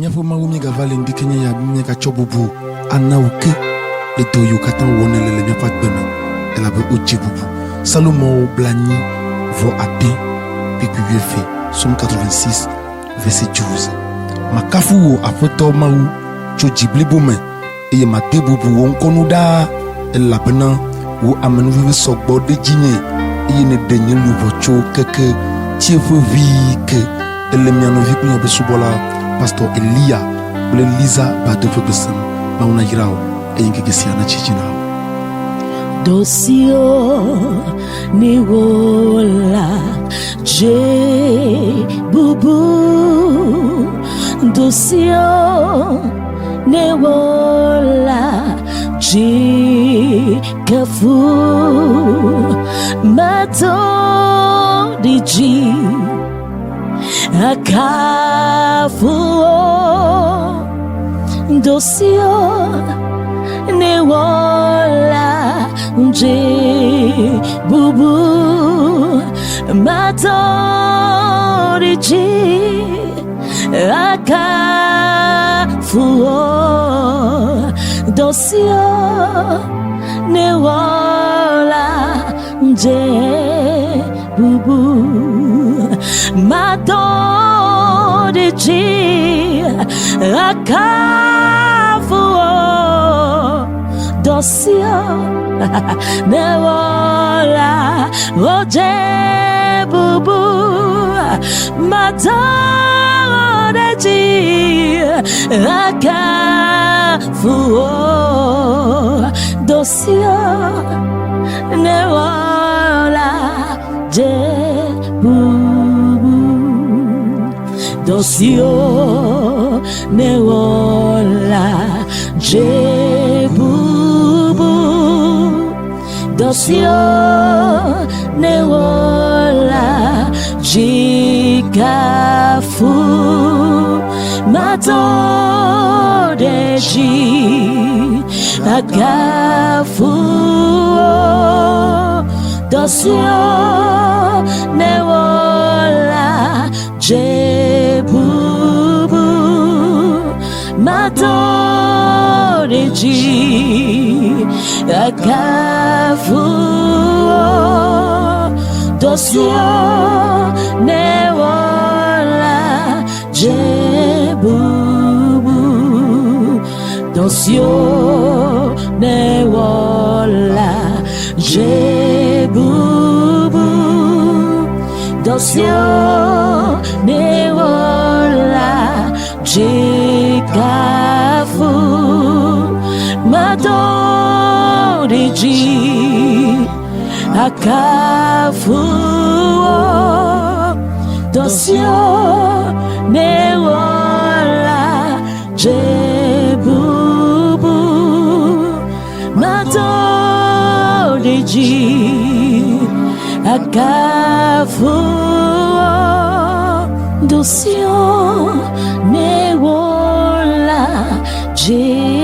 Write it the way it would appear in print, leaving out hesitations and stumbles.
nyapo marumi ga valendi kenya ya bimeka chobubu ana uke le doyo katan wonele le nyapo gbeme elle avait ojibubu Salomon blani vo api pikuyefe Somme 86 verset 12 makafu apoto mau chojibli bume eye matebubu wonkonuda elle bena wo amenu vive sogbo de jinye eye ne denye luvo cho keke tiefo vi ke elle miano vi kunya besubola pastor Elia le Lisa ba de pebesem mauna yirao eye ngeke siana chichina Dosio ni wola je bubu Dosio ni wola je kafu mato di ji akafu Dosio ni wola je bubu matori ji akafuo dosio ne wala je bubu matori ji akafuo dosio ne wola oje bubu matadeji akafuo dosio ne wola je bubu dosio ne wola je bubu Dosio ne wola jikafu mato deji akafu Dosio ne wola jebubu mato deji akafu dosio ne wola jebubu dosio ne wola jebubu dosio ne wola jekafu Madoriji akafu dosio ne wola jebubu Madoriji akafu dosio ne wola jebubu